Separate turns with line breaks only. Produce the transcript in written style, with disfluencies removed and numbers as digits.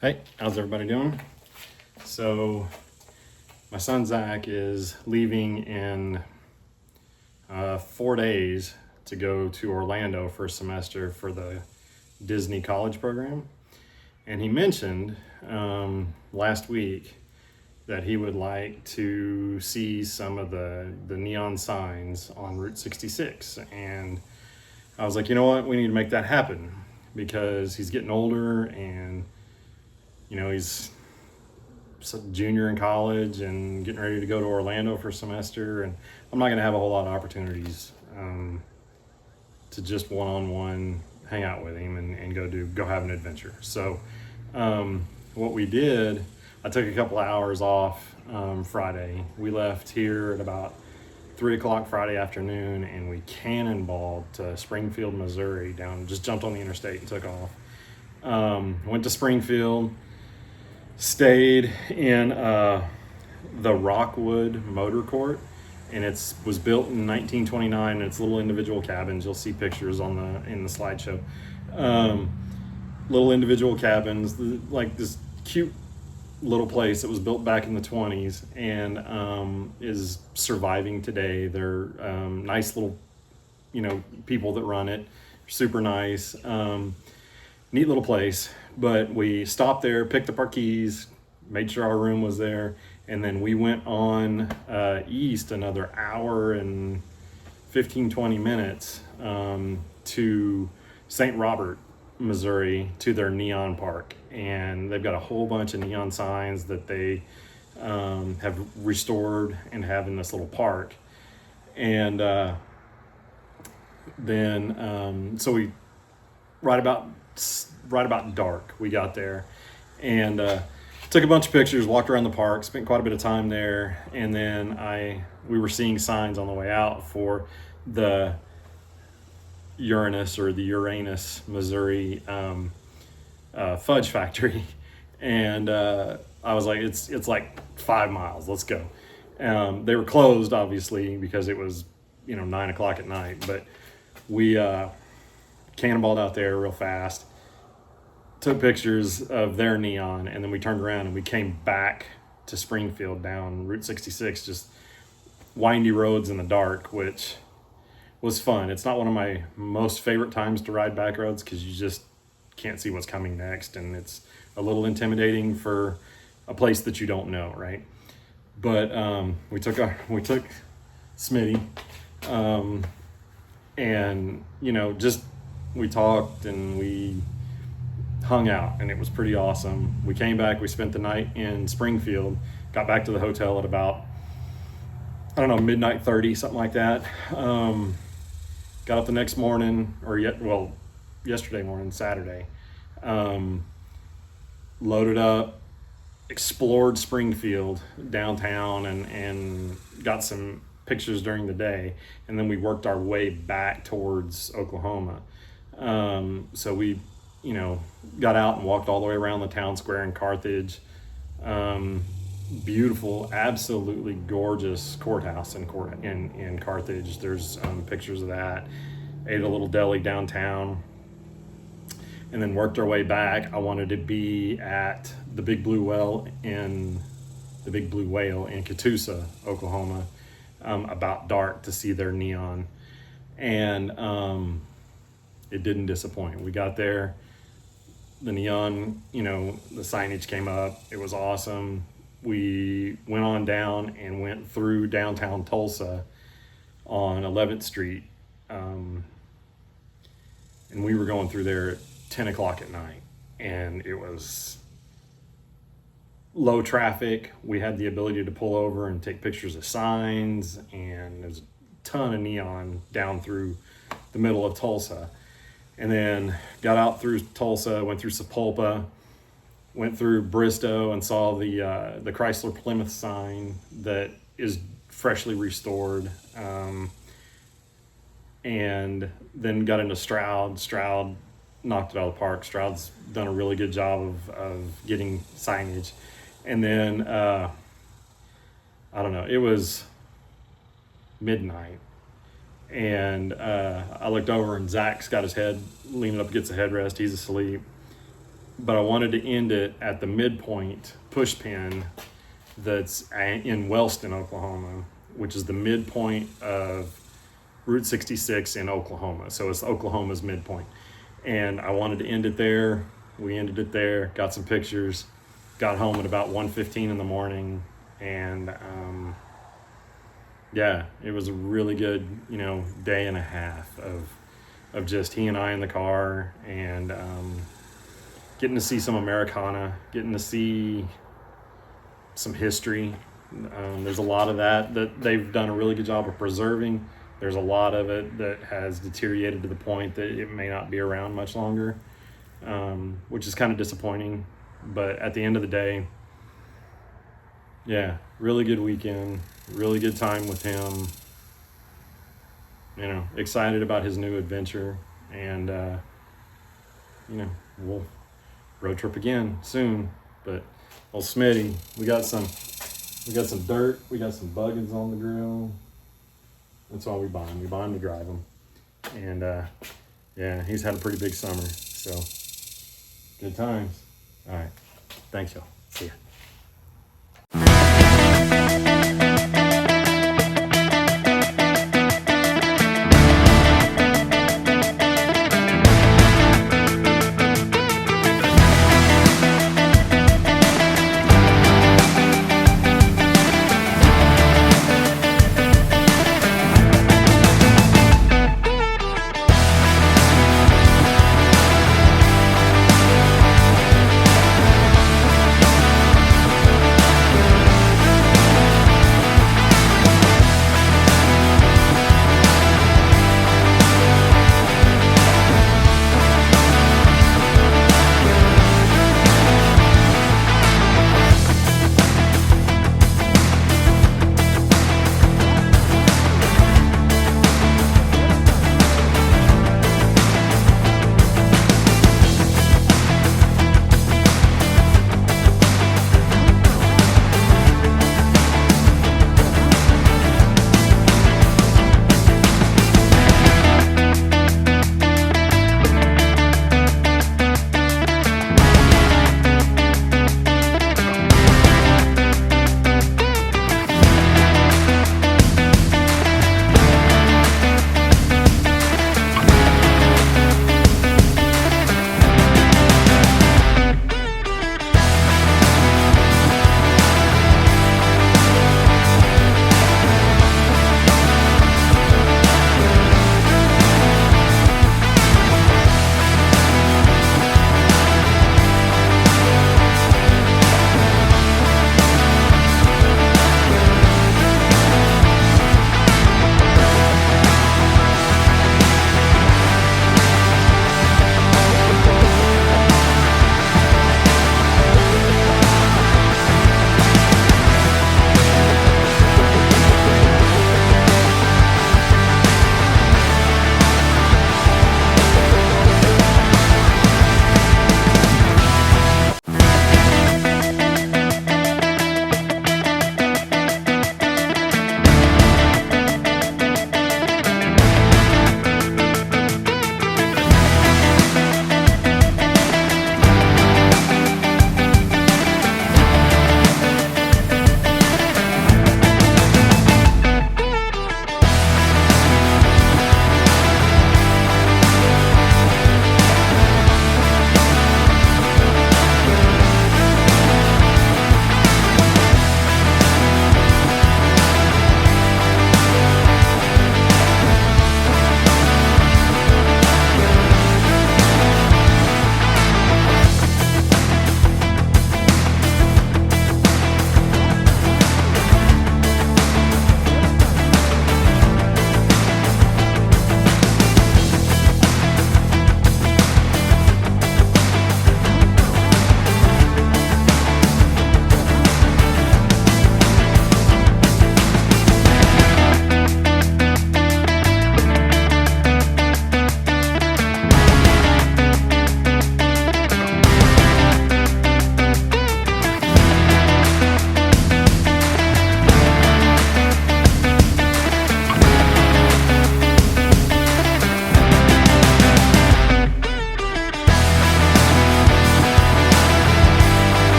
Hey, how's everybody doing? So, my son Zach is leaving in 4 days to go to Orlando for a semester for the Disney college program. And he mentioned last week that he would like to see some of the neon signs on Route 66. And I was like, you know what? We need to make that happen because he's getting older and he's a junior in college and getting ready to go to Orlando for a semester, and I'm not going to have a whole lot of opportunities to just one-on-one hang out with him and go have an adventure. So what we did, I took a couple of hours off Friday. We left here at about 3 o'clock Friday afternoon, and we cannonballed to Springfield, Missouri. Just jumped on the interstate and took off. Went to Springfield, stayed in the Rockwood Motor Court, and it was built in 1929. And it's little individual cabins. You'll see pictures in the slideshow. Little individual cabins, like this cute little place that was built back in the 20s and is surviving today. They're nice little, people that run it. Super nice. Neat little place. But we stopped there, picked up our keys, made sure our room was there, and then we went on east another hour and 15-20 minutes to St. Robert, Missouri, to their neon park. And they've got a whole bunch of neon signs that they have restored and have in this little park. And then so we right about dark we got there, and took a bunch of pictures, walked around the park, spent quite a bit of time there. And then we were seeing signs on the way out for the Uranus, Missouri fudge factory. And I was like, it's like 5 miles, let's go. They were closed obviously because it was 9 o'clock at night, but we cannonballed out there real fast, took pictures of their neon, and then we turned around and we came back to Springfield down Route 66, just windy roads in the dark, which was fun. It's not one of my most favorite times to ride back roads because you just can't see what's coming next, and it's a little intimidating for a place that you don't know, right? But we took Smitty, and just we talked and we hung out, and it was pretty awesome. We came back, we spent the night in Springfield, got back to the hotel at about, midnight 30, something like that. Got up the next morning, yesterday morning, Saturday. Loaded up, explored Springfield downtown, and got some pictures during the day, and then we worked our way back towards Oklahoma. So we got out and walked all the way around the town square in Carthage. Beautiful, absolutely gorgeous courthouse in Carthage. There's pictures of that. Ate a little deli downtown, and then worked our way back. I wanted to be at the Big Blue Whale in Catoosa, Oklahoma, about dark to see their neon, and it didn't disappoint. We got there, the neon, the signage came up. It was awesome. We went on down and went through downtown Tulsa on 11th Street. And we were going through there at 10 o'clock at night, and it was low traffic. We had the ability to pull over and take pictures of signs, and there's a ton of neon down through the middle of Tulsa. And then got out through Tulsa, went through Sapulpa, went through Bristow, and saw the Chrysler Plymouth sign that is freshly restored. And then got into Stroud. Stroud knocked it out of the park. Stroud's done a really good job of getting signage. And then, it was midnight. And I looked over, and Zach's got his head leaning up against the headrest. He's asleep. but I wanted to end it at the midpoint push pin that's in Wellston, Oklahoma, which is the midpoint of Route 66 in Oklahoma. So it's Oklahoma's midpoint. And I wanted to end it there. We ended it there, got some pictures, got home at about 1:15 in the morning. And yeah, it was a really good, day and a half of just he and I in the car, and getting to see some Americana, getting to see some history. There's a lot of that they've done a really good job of preserving. There's a lot of it that has deteriorated to the point that it may not be around much longer, which is kind of disappointing. But at the end of the day, yeah, really good weekend, really good time with him. Excited about his new adventure, and we'll road trip again soon. But old Smitty, we got some dirt, we got some buggins on the grill. That's why we buy him. We buy him to drive him, and yeah, he's had a pretty big summer. So good times. All right, thanks y'all. See ya.